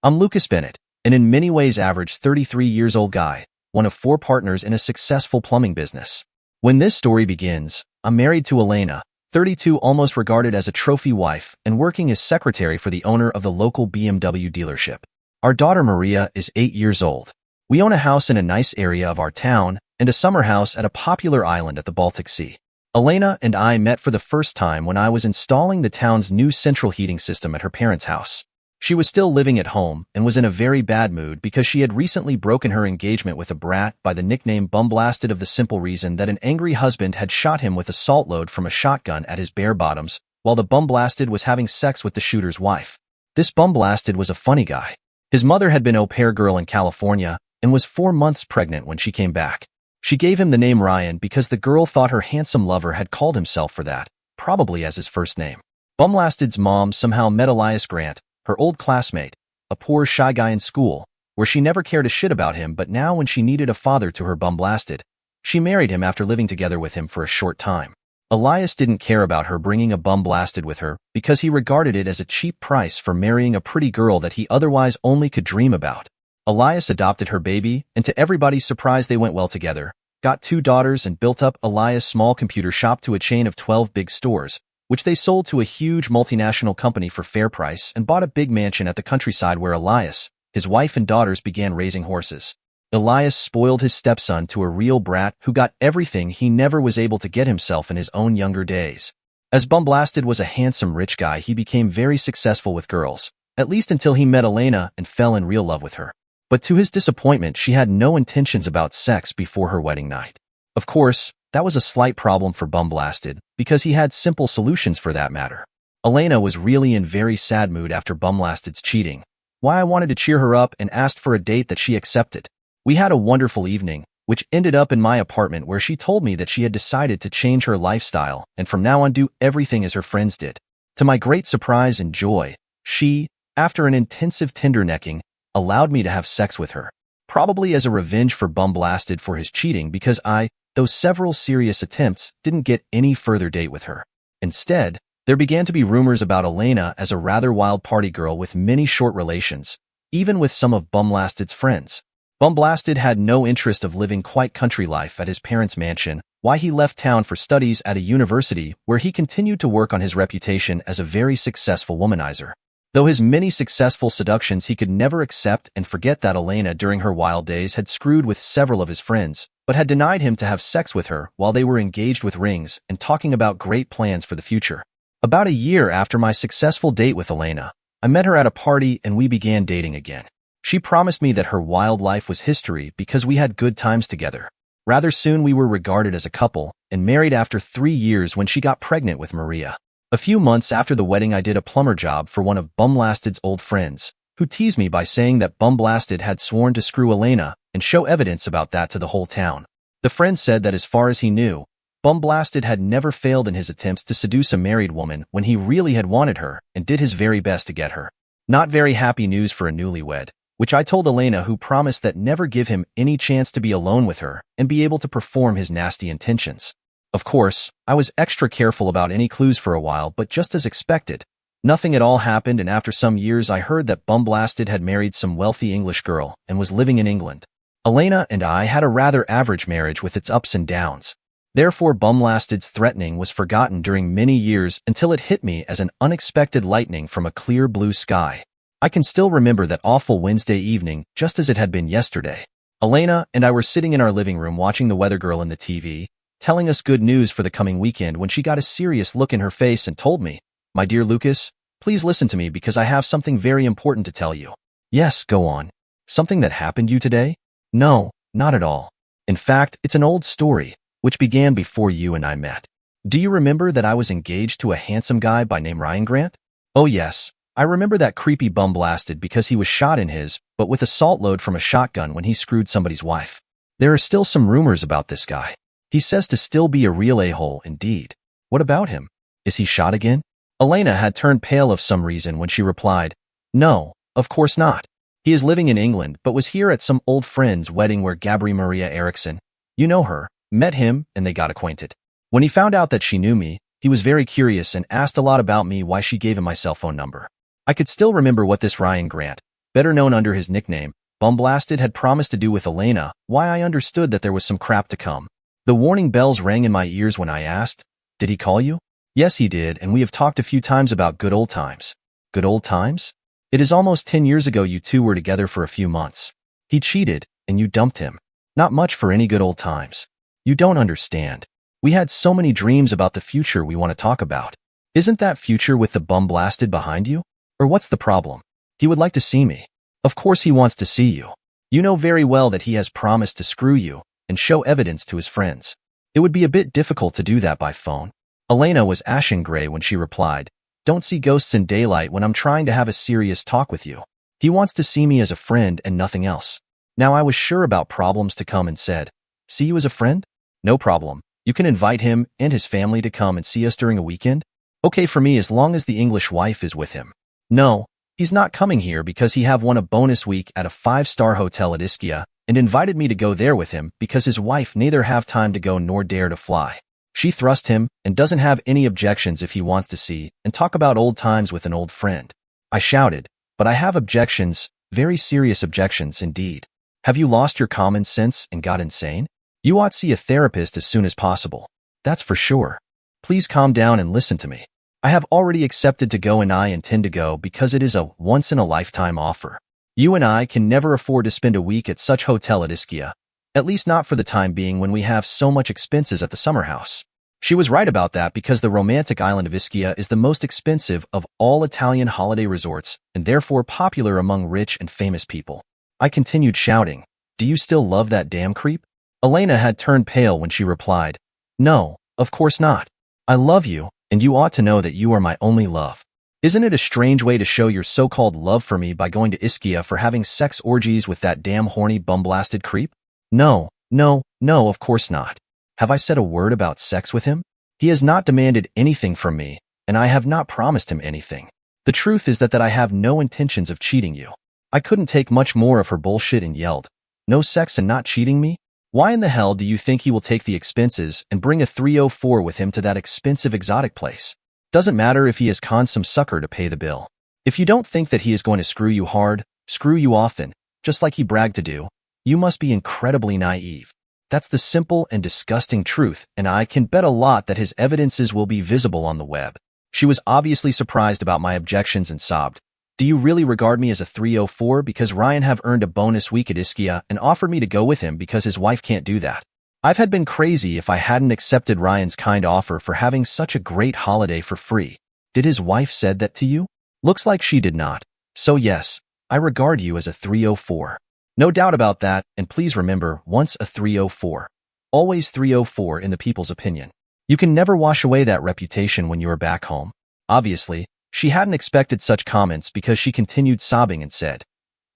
I'm Lucas Bennett, and in many ways average 33 years old guy, one of 4 partners in a successful plumbing business. When this story begins, I'm married to Elena, 32, almost regarded as a trophy wife, and working as secretary for the owner of the local BMW dealership. Our daughter Maria is 8 years old. We own a house in a nice area of our town and a summer house at a popular island at the Baltic Sea. Elena and I met for the first time when I was installing the town's new central heating system at her parents' house. She was still living at home and was in a very bad mood because she had recently broken her engagement with a brat by the nickname Bumblasted, of the simple reason that an angry husband had shot him with a salt load from a shotgun at his bare bottoms while the Bumblasted was having sex with the shooter's wife. This Bumblasted was a funny guy. His mother had been au pair girl in California and was 4 months pregnant when she came back. She gave him the name Ryan because the girl thought her handsome lover had called himself for that, probably as his first name. Bumlasted's mom somehow met Elias Grant, her old classmate, a poor shy guy in school, where she never cared a shit about him, but now when she needed a father to her Bumblasted, she married him after living together with him for a short time. Elias didn't care about her bringing a Bumblasted with her because he regarded it as a cheap price for marrying a pretty girl that he otherwise only could dream about. Elias adopted her baby, and to everybody's surprise they went well together, got 2 daughters, and built up Elias' small computer shop to a chain of 12 big stores, which they sold to a huge multinational company for fair price, and bought a big mansion at the countryside where Elias, his wife and daughters began raising horses. Elias spoiled his stepson to a real brat who got everything he never was able to get himself in his own younger days. As Bumblasted was a handsome rich guy, he became very successful with girls, at least until he met Elena and fell in real love with her. But to his disappointment, she had no intentions about sex before her wedding night. Of course, that was a slight problem for Bumblasted, because he had simple solutions for that matter. Elena was really in very sad mood after Bumblasted's cheating. Why I wanted to cheer her up and asked for a date that she accepted. We had a wonderful evening, which ended up in my apartment, where she told me that she had decided to change her lifestyle and from now on do everything as her friends did. To my great surprise and joy, she, after an intensive tender necking, allowed me to have sex with her. Probably as a revenge for Bumblasted for his cheating, because I, though several serious attempts, didn't get any further date with her. Instead, there began to be rumors about Elena as a rather wild party girl with many short relations, even with some of Bumblasted's friends. Bumblasted had no interest of living quite country life at his parents' mansion, why he left town for studies at a university where he continued to work on his reputation as a very successful womanizer. Though his many successful seductions, he could never accept and forget that Elena during her wild days had screwed with several of his friends, but had denied him to have sex with her while they were engaged with rings and talking about great plans for the future. About a year after my successful date with Elena, I met her at a party and we began dating again. She promised me that her wild life was history because we had good times together. Rather soon we were regarded as a couple and married after 3 years when she got pregnant with Maria. A few months after the wedding, I did a plumber job for one of Bumblasted's old friends, who teased me by saying that Bumblasted had sworn to screw Elena and show evidence about that to the whole town. The friend said that as far as he knew, Bumblasted had never failed in his attempts to seduce a married woman when he really had wanted her and did his very best to get her. Not very happy news for a newlywed, which I told Elena, who promised that never give him any chance to be alone with her and be able to perform his nasty intentions. Of course, I was extra careful about any clues for a while, but just as expected, nothing at all happened, and after some years I heard that Bumblasted had married some wealthy English girl and was living in England. Elena and I had a rather average marriage with its ups and downs. Therefore, Bumblasted's threatening was forgotten during many years until it hit me as an unexpected lightning from a clear blue sky. I can still remember that awful Wednesday evening just as it had been yesterday. Elena and I were sitting in our living room watching the weather girl in the TV, telling us good news for the coming weekend, when she got a serious look in her face and told me, "My dear Lucas, please listen to me because I have something very important to tell you." "Yes, go on." "Something that happened you today?" "No, not at all. In fact, it's an old story, which began before you and I met. Do you remember that I was engaged to a handsome guy by name Ryan Grant?" "Oh yes, I remember that creepy Bumblasted because he was shot in his, but with a salt load from a shotgun when he screwed somebody's wife. There are still some rumors about this guy. He says to still be a real a-hole indeed." "What about him? Is he shot again?" Elena had turned pale of some reason when she replied, "No, of course not. He is living in England, but was here at some old friend's wedding where Gabri Maria Eriksson, you know her, met him and they got acquainted. When he found out that she knew me, he was very curious and asked a lot about me, why she gave him my cell phone number." I could still remember what this Ryan Grant, better known under his nickname, Bumblasted, had promised to do with Elena, why I understood that there was some crap to come. The warning bells rang in my ears when I asked, "Did he call you?" "Yes, he did, and we have talked a few times about good old times." "Good old times?" "It is almost 10 years ago you two were together for a few months. He cheated, and you dumped him. Not much for any good old times. You don't understand. We had so many dreams about the future we want to talk about. Isn't that future with the Bumblasted behind you? Or what's the problem? He would like to see me." "Of course he wants to see you. You know very well that he has promised to screw you and show evidence to his friends. It would be a bit difficult to do that by phone." Elena was ashen gray when she replied, "Don't see ghosts in daylight when I'm trying to have a serious talk with you. He wants to see me as a friend and nothing else." Now I was sure about problems to come and said, "See you as a friend? No problem. You can invite him and his family to come and see us during a weekend? Okay for me as long as the English wife is with him." "No, he's not coming here because he have won a bonus week at a 5-star hotel at Ischia and invited me to go there with him because his wife neither have time to go nor dare to fly. She thrust him and doesn't have any objections if he wants to see and talk about old times with an old friend." I shouted, "But I have objections, very serious objections indeed. Have you lost your common sense and got insane? You ought to see a therapist as soon as possible. That's for sure. Please calm down and listen to me. I have already accepted to go and I intend to go because it is a once-in-a-lifetime offer. You and I can never afford to spend a week at such hotel at Ischia, at least not for the time being when we have so much expenses at the summer house." She was right about that because the romantic island of Ischia is the most expensive of all Italian holiday resorts and therefore popular among rich and famous people. I continued shouting, "Do you still love that damn creep?" Elena had turned pale when she replied, "No, of course not. I love you, and you ought to know that you are my only love. Isn't it a strange way to show your so-called love for me by going to Ischia for having sex orgies with that damn horny Bumblasted creep?" "No, no, no, of course not. Have I said a word about sex with him? He has not demanded anything from me, and I have not promised him anything. The truth is that I have no intentions of cheating you." I couldn't take much more of her bullshit and yelled, "No sex and not cheating me? Why in the hell do you think he will take the expenses and bring a 304 with him to that expensive exotic place? Doesn't matter if he has conned some sucker to pay the bill. If you don't think that he is going to screw you hard, screw you often, just like he bragged to do, you must be incredibly naive. That's the simple and disgusting truth, and I can bet a lot that his evidences will be visible on the web." She was obviously surprised about my objections and sobbed, "Do you really regard me as a 304 because Ryan have earned a bonus week at Ischia and offered me to go with him because his wife can't do that? I've had been crazy if I hadn't accepted Ryan's kind offer for having such a great holiday for free. Did his wife said that to you? Looks like she did not. So yes, I regard you as a 304. No doubt about that, and please remember, once a 304, always 304 in the people's opinion. You can never wash away that reputation when you are back home." Obviously, she hadn't expected such comments because she continued sobbing and said,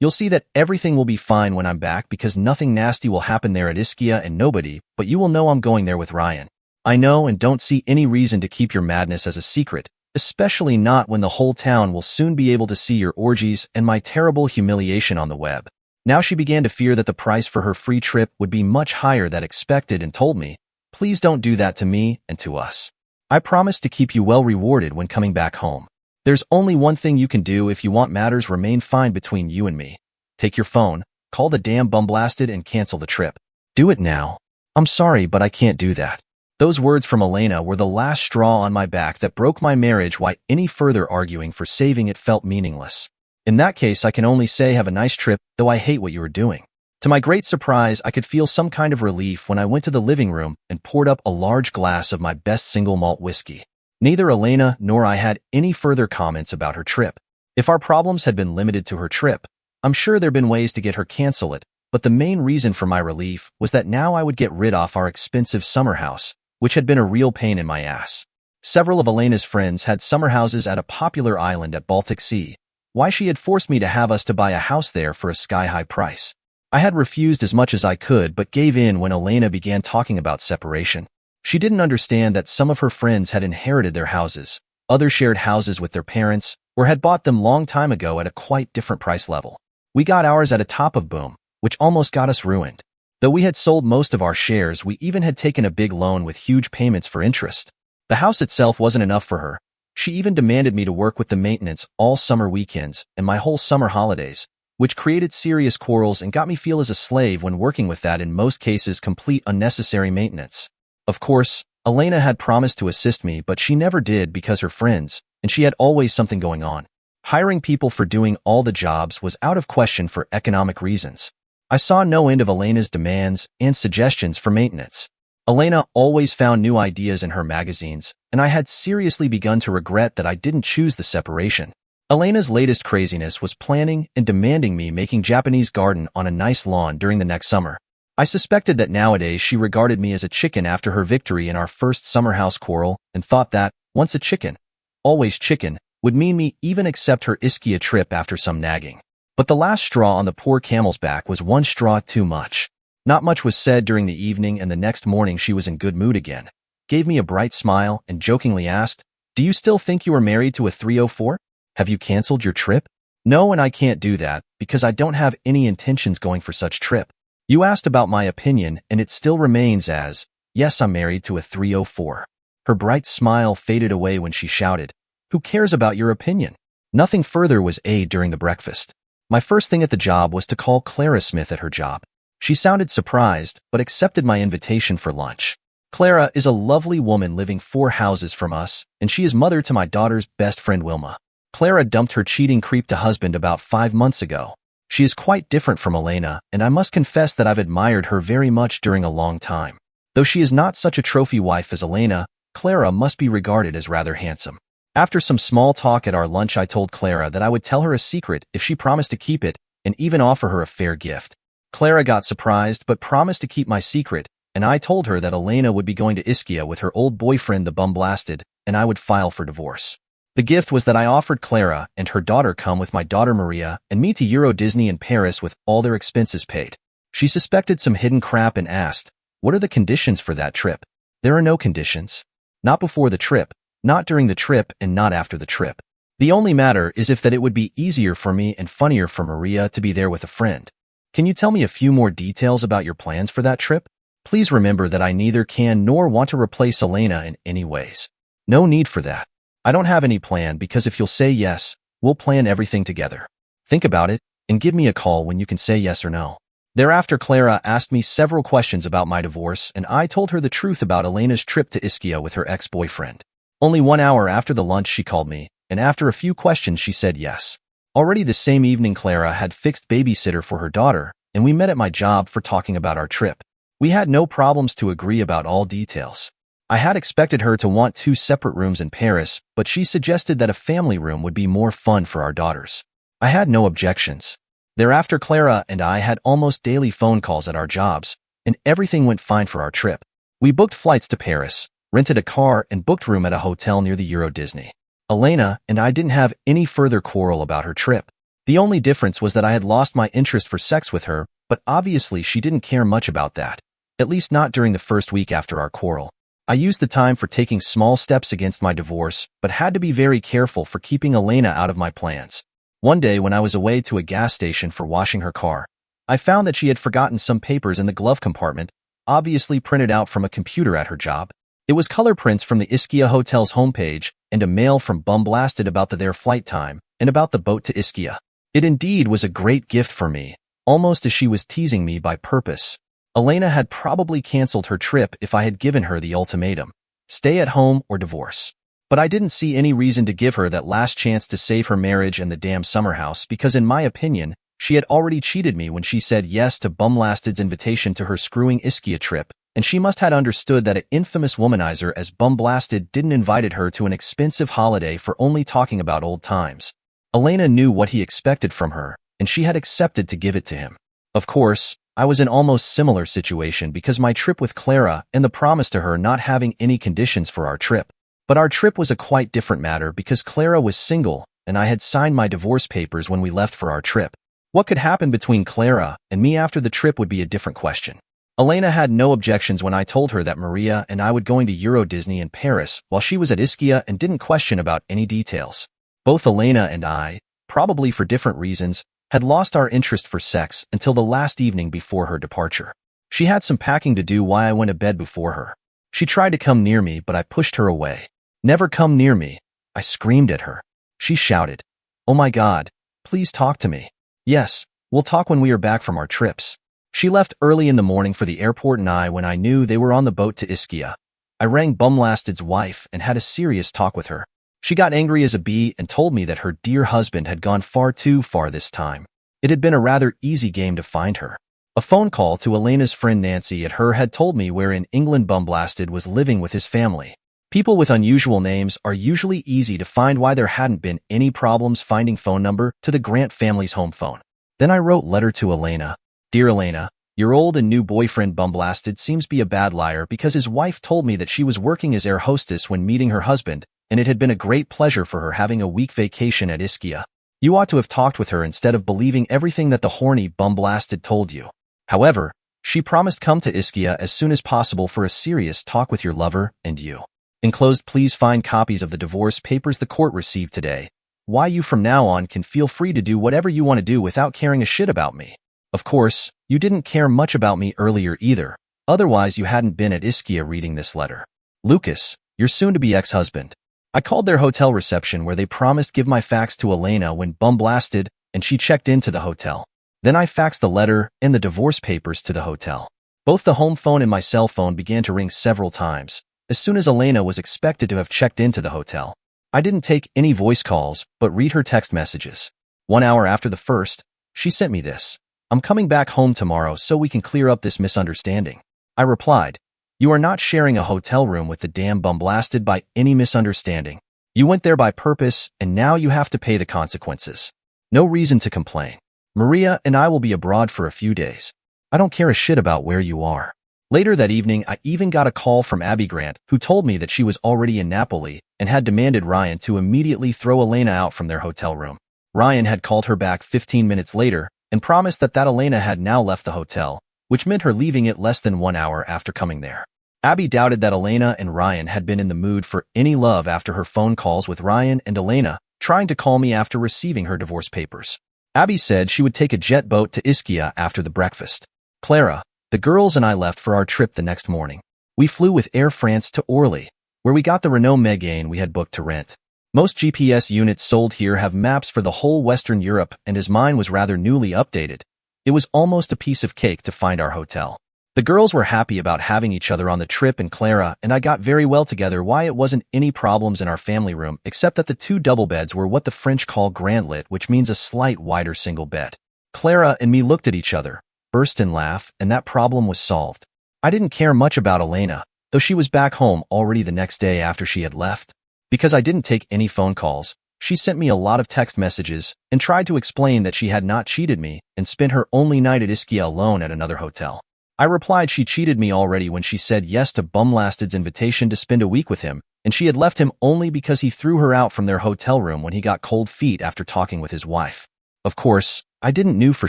"You'll see that everything will be fine when I'm back because nothing nasty will happen there at Ischia and nobody, but you will know I'm going there with Ryan. I know and don't see any reason to keep your madness as a secret, especially not when the whole town will soon be able to see your orgies and my terrible humiliation on the web." Now she began to fear that the price for her free trip would be much higher than expected and told me, "Please don't do that to me and to us. I promise to keep you well rewarded when coming back home. There's only one thing you can do if you want matters remain fine between you and me. Take your phone, call the damn Bumblasted and cancel the trip. Do it now." "I'm sorry, but I can't do that." Those words from Elena were the last straw on my back that broke my marriage. Why any further arguing for saving it felt meaningless. In that case, I can only say have a nice trip, though I hate what you are doing. To my great surprise, I could feel some kind of relief when I went to the living room and poured up a large glass of my best single malt whiskey. Neither Elena nor I had any further comments about her trip. If our problems had been limited to her trip, I'm sure there'd been ways to get her cancel it, but the main reason for my relief was that now I would get rid of our expensive summer house, which had been a real pain in my ass. Several of Elena's friends had summer houses at a popular island at Baltic Sea. Why she had forced me to have us to buy a house there for a sky-high price. I had refused as much as I could but gave in when Elena began talking about separation. She didn't understand that some of her friends had inherited their houses, others shared houses with their parents, or had bought them long time ago at a quite different price level. We got ours at a top of boom, which almost got us ruined. Though we had sold most of our shares, we even had taken a big loan with huge payments for interest. The house itself wasn't enough for her. She even demanded me to work with the maintenance all summer weekends and my whole summer holidays, which created serious quarrels and got me feel as a slave when working with that in most cases complete unnecessary maintenance. Of course, Elena had promised to assist me, but she never did because her friends, and she had always something going on. Hiring people for doing all the jobs was out of question for economic reasons. I saw no end of Elena's demands and suggestions for maintenance. Elena always found new ideas in her magazines, and I had seriously begun to regret that I didn't choose the separation. Elena's latest craziness was planning and demanding me making Japanese garden on a nice lawn during the next summer. I suspected that nowadays she regarded me as a chicken after her victory in our first summer house quarrel and thought that, once a chicken, always chicken, would mean me even accept her Ischia trip after some nagging. But the last straw on the poor camel's back was one straw too much. Not much was said during the evening, and the next morning she was in good mood again, gave me a bright smile, and jokingly asked, "Do you still think you are married to a 304? Have you canceled your trip?" "No, and I can't do that, because I don't have any intentions going for such trip. You asked about my opinion, and it still remains as, yes, I'm married to a 304. Her bright smile faded away when she shouted, "Who cares about your opinion?" Nothing further was said during the breakfast. My first thing at the job was to call Clara Smith at her job. She sounded surprised, but accepted my invitation for lunch. Clara is a lovely woman living 4 houses from us, and she is mother to my daughter's best friend Wilma. Clara dumped her cheating creep husband about 5 months ago. She is quite different from Elena, and I must confess that I've admired her very much during a long time. Though she is not such a trophy wife as Elena, Clara must be regarded as rather handsome. After some small talk at our lunch, I told Clara that I would tell her a secret if she promised to keep it, and even offer her a fair gift. Clara got surprised but promised to keep my secret, and I told her that Elena would be going to Ischia with her old boyfriend the bum-blasted, and I would file for divorce. The gift was that I offered Clara and her daughter come with my daughter Maria and me to Euro Disney in Paris with all their expenses paid. She suspected some hidden crap and asked, "What are the conditions for that trip?" "There are no conditions. Not before the trip, not during the trip, and not after the trip. The only matter is if that it would be easier for me and funnier for Maria to be there with a friend. Can you tell me a few more details about your plans for that trip? Please remember that I neither can nor want to replace Elena in any ways. No need for that. I don't have any plan, because if you'll say yes, we'll plan everything together. Think about it, and give me a call when you can say yes or no." Thereafter, Clara asked me several questions about my divorce, and I told her the truth about Elena's trip to Ischia with her ex-boyfriend. Only 1 hour after the lunch she called me, and after a few questions she said yes. Already the same evening, Clara had fixed babysitter for her daughter, and we met at my job for talking about our trip. We had no problems to agree about all details. I had expected her to want 2 separate rooms in Paris, but she suggested that a family room would be more fun for our daughters. I had no objections. Thereafter, Clara and I had almost daily phone calls at our jobs, and everything went fine for our trip. We booked flights to Paris, rented a car, and booked room at a hotel near the Euro Disney. Elena and I didn't have any further quarrel about her trip. The only difference was that I had lost my interest for sex with her, but obviously she didn't care much about that, at least not during the first week after our quarrel. I used the time for taking small steps against my divorce, but had to be very careful for keeping Elena out of my plans. One day when I was away to a gas station for washing her car, I found that she had forgotten some papers in the glove compartment, obviously printed out from a computer at her job. It was color prints from the Ischia Hotel's homepage and a mail from Bumblasted about their flight time and about the boat to Ischia. It indeed was a great gift for me, almost as she was teasing me by purpose. Elena had probably canceled her trip if I had given her the ultimatum: stay at home or divorce. But I didn't see any reason to give her that last chance to save her marriage and the damn summer house, because in my opinion, she had already cheated me when she said yes to Bumlasted's invitation to her screwing Ischia trip, and she must have understood that an infamous womanizer as Bumblasted didn't invited her to an expensive holiday for only talking about old times. Elena knew what he expected from her, and she had accepted to give it to him. Of course, I was in almost similar situation because my trip with Clara and the promise to her not having any conditions for our trip. But our trip was a quite different matter because Clara was single and I had signed my divorce papers when we left for our trip. What could happen between Clara and me after the trip would be a different question. Elena had no objections when I told her that Maria and I would going to Euro Disney in Paris while she was at Ischia, and didn't question about any details. Both Elena and I, probably for different reasons, had lost our interest for sex until the last evening before her departure. She had some packing to do while I went to bed before her. She tried to come near me, but I pushed her away. "Never come near me," I screamed at her. She shouted, "Oh my God, please talk to me. Yes, we'll talk when we are back from our trips. She left early in the morning for the airport and when I knew they were on the boat to Ischia, I rang Bumlasted's wife and had a serious talk with her. She got angry as a bee and told me that her dear husband had gone far too far this time. It had been a rather easy game to find her. A phone call to Elena's friend Nancy at her had told me where in England Bumblasted was living with his family. People with unusual names are usually easy to find, why there hadn't been any problems finding phone number to the Grant family's home phone. Then I wrote letter to Elena. Dear Elena, your old and new boyfriend Bumblasted seems to be a bad liar because his wife told me that she was working as air hostess when meeting her husband, and it had been a great pleasure for her having a week vacation at Ischia. You ought to have talked with her instead of believing everything that the horny Bumblasted told you. However, she promised come to Ischia as soon as possible for a serious talk with your lover and you. Enclosed, please find copies of the divorce papers the court received today. Why you from now on can feel free to do whatever you want to do without caring a shit about me. Of course, you didn't care much about me earlier either. Otherwise you hadn't been at Ischia reading this letter. Lucas, your soon-to-be ex-husband. I called their hotel reception where they promised give my fax to Elena when Bumblasted, and she checked into the hotel. Then I faxed the letter and the divorce papers to the hotel. Both the home phone and my cell phone began to ring several times, as soon as Elena was expected to have checked into the hotel. I didn't take any voice calls, but read her text messages. 1 hour after the first, she sent me this. I'm coming back home tomorrow so we can clear up this misunderstanding. I replied, you are not sharing a hotel room with the damn Bumblasted by any misunderstanding. You went there by purpose, and now you have to pay the consequences. No reason to complain. Maria and I will be abroad for a few days. I don't care a shit about where you are. Later that evening, I even got a call from Abby Grant, who told me that she was already in Napoli and had demanded Ryan to immediately throw Elena out from their hotel room. Ryan had called her back 15 minutes later and promised that Elena had now left the hotel, which meant her leaving it less than 1 hour after coming there. Abby doubted that Elena and Ryan had been in the mood for any love after her phone calls with Ryan and Elena trying to call me after receiving her divorce papers. Abby said she would take a jet boat to Ischia after the breakfast. Clara, the girls and I left for our trip the next morning. We flew with Air France to Orly, where we got the Renault Megane we had booked to rent. Most GPS units sold here have maps for the whole Western Europe, and as mine was rather newly updated, it was almost a piece of cake to find our hotel. The girls were happy about having each other on the trip, and Clara and I got very well together. Why it wasn't any problems in our family room, except that the 2 double beds were what the French call grand lit, which means a slight wider single bed. Clara and me looked at each other, burst in laugh, and that problem was solved. I didn't care much about Elena, though she was back home already the next day after she had left. Because I didn't take any phone calls, she sent me a lot of text messages and tried to explain that she had not cheated me and spent her only night at Ischia alone at another hotel. I replied she cheated me already when she said yes to Bumlasted's invitation to spend a week with him, and she had left him only because he threw her out from their hotel room when he got cold feet after talking with his wife. Of course, I didn't know for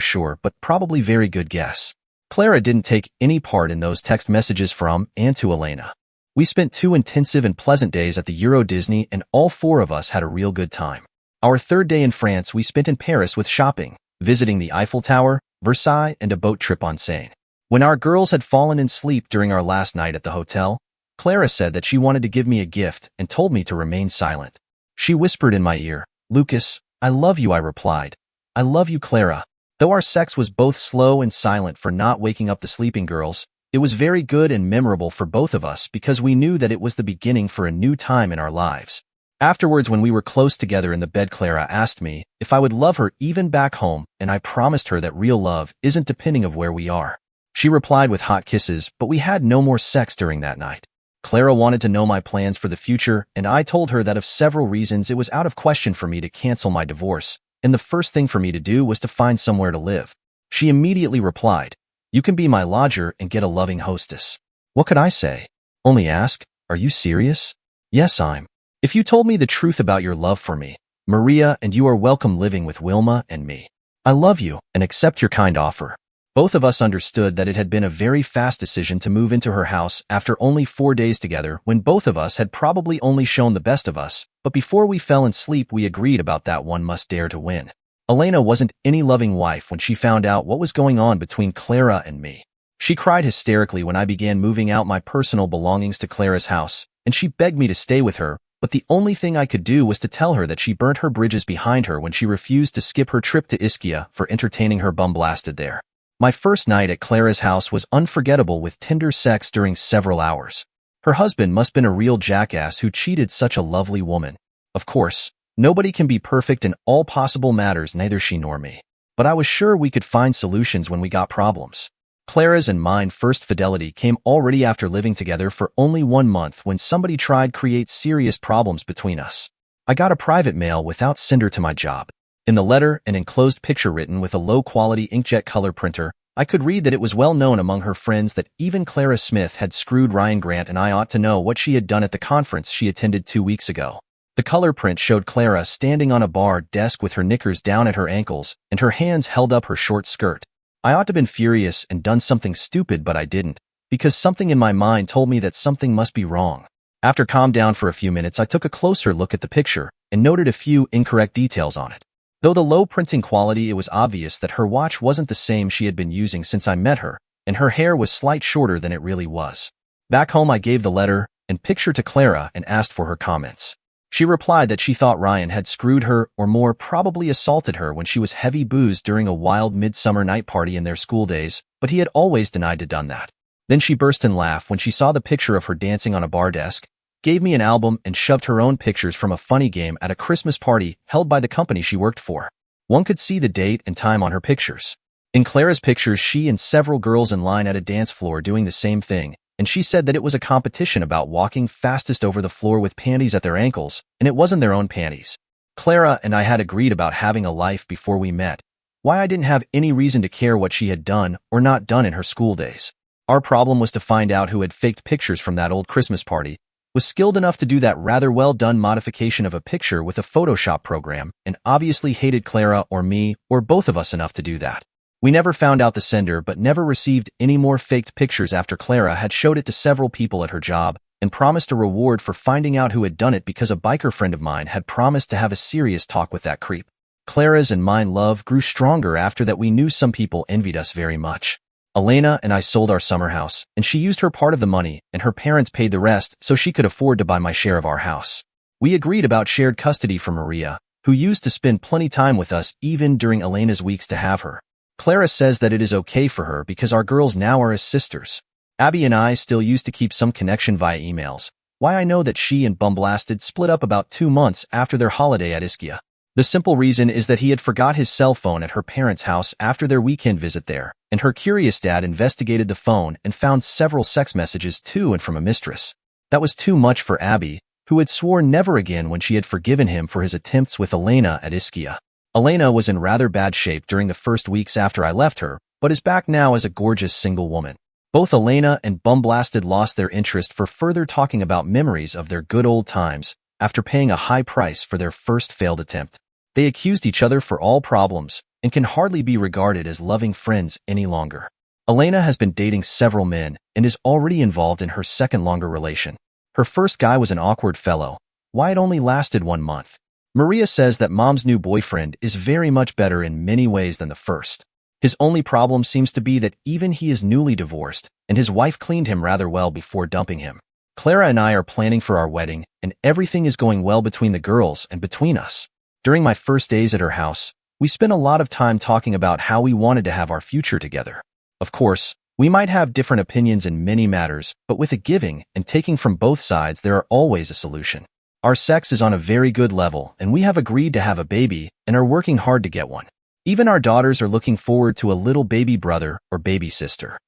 sure, but probably very good guess. Clara didn't take any part in those text messages from and to Elena. We spent 2 intensive and pleasant days at the Euro Disney, and all 4 of us had a real good time. Our 3rd day in France we spent in Paris with shopping, visiting the Eiffel Tower, Versailles, and a boat trip on Seine. When our girls had fallen in sleep during our last night at the hotel, Clara said that she wanted to give me a gift and told me to remain silent. She whispered in my ear, Lucas, I love you. I replied, I love you, Clara. Though our sex was both slow and silent for not waking up the sleeping girls, it was very good and memorable for both of us because we knew that it was the beginning for a new time in our lives. Afterwards, when we were close together in the bed, Clara asked me if I would love her even back home, and I promised her that real love isn't depending of where we are. She replied with hot kisses, but we had no more sex during that night. Clara wanted to know my plans for the future, and I told her that of several reasons it was out of question for me to cancel my divorce, and the first thing for me to do was to find somewhere to live. She immediately replied, you can be my lodger and get a loving hostess. What could I say? Only ask, are you serious? Yes, I'm. If you told me the truth about your love for me, Maria, and you are welcome living with Wilma and me. I love you and accept your kind offer. Both of us understood that it had been a very fast decision to move into her house after only 4 days together, when both of us had probably only shown the best of us, but before we fell asleep we agreed about that one must dare to win. Elena wasn't any loving wife when she found out what was going on between Clara and me. She cried hysterically when I began moving out my personal belongings to Clara's house, and she begged me to stay with her, but the only thing I could do was to tell her that she burnt her bridges behind her when she refused to skip her trip to Ischia for entertaining her bum blasted there. My first night at Clara's house was unforgettable with tender sex during several hours. Her husband must have been a real jackass who cheated such a lovely woman. Of course, nobody can be perfect in all possible matters, neither she nor me. But I was sure we could find solutions when we got problems. Clara's and mine first fidelity came already after living together for only 1 month when somebody tried to create serious problems between us. I got a private mail without sender to my job. In the letter, an enclosed picture written with a low-quality inkjet color printer, I could read that it was well known among her friends that even Clara Smith had screwed Ryan Grant, and I ought to know what she had done at the conference she attended 2 weeks ago. The color print showed Clara standing on a bar desk with her knickers down at her ankles and her hands held up her short skirt. I ought to have been furious and done something stupid, but I didn't, because something in my mind told me that something must be wrong. After calmed down for a few minutes, I took a closer look at the picture and noted a few incorrect details on it. Though the low printing quality, it was obvious that her watch wasn't the same she had been using since I met her, and her hair was slightly shorter than it really was. Back home, I gave the letter and picture to Clara and asked for her comments. She replied that she thought Ryan had screwed her, or more probably assaulted her, when she was heavy boozed during a wild midsummer night party in their school days, but he had always denied to done that. Then she burst in laugh when she saw the picture of her dancing on a bar desk, gave me an album, and shoved her own pictures from a funny game at a Christmas party held by the company she worked for. One could see the date and time on her pictures. In Clara's pictures, she and several girls in line at a dance floor doing the same thing, and she said that it was a competition about walking fastest over the floor with panties at their ankles, and it wasn't their own panties. Clara and I had agreed about having a life before we met. Why I didn't have any reason to care what she had done or not done in her school days. Our problem was to find out who had faked pictures from that old Christmas party, was skilled enough to do that rather well-done modification of a picture with a Photoshop program, and obviously hated Clara or me or both of us enough to do that. We never found out the sender, but never received any more faked pictures after Clara had showed it to several people at her job and promised a reward for finding out who had done it, because a biker friend of mine had promised to have a serious talk with that creep. Clara's and mine love grew stronger after that. We knew some people envied us very much. Elena and I sold our summer house, and she used her part of the money, and her parents paid the rest so she could afford to buy my share of our house. We agreed about shared custody for Maria, who used to spend plenty time with us even during Elena's weeks to have her. Clara says that it is okay for her because our girls now are as sisters. Abby and I still used to keep some connection via emails. Why I know that she and Bumblasted split up about 2 months after their holiday at Ischia. The simple reason is that he had forgot his cell phone at her parents' house after their weekend visit there, and her curious dad investigated the phone and found several sex messages to and from a mistress. That was too much for Abby, who had sworn never again when she had forgiven him for his attempts with Elena at Ischia. Elena was in rather bad shape during the first weeks after I left her, but is back now as a gorgeous single woman. Both Elena and Bumblasted lost their interest for further talking about memories of their good old times after paying a high price for their first failed attempt. They accused each other for all problems and can hardly be regarded as loving friends any longer. Elena has been dating several men and is already involved in her second longer relation. Her first guy was an awkward fellow. Why it only lasted 1 month. Maria says that mom's new boyfriend is very much better in many ways than the first. His only problem seems to be that even he is newly divorced, and his wife cleaned him rather well before dumping him. Clara and I are planning for our wedding, and everything is going well between the girls and between us. During my first days at her house, we spent a lot of time talking about how we wanted to have our future together. Of course, we might have different opinions in many matters, but with a giving and taking from both sides, there are always a solution. Our sex is on a very good level, and we have agreed to have a baby and are working hard to get one. Even our daughters are looking forward to a little baby brother or baby sister.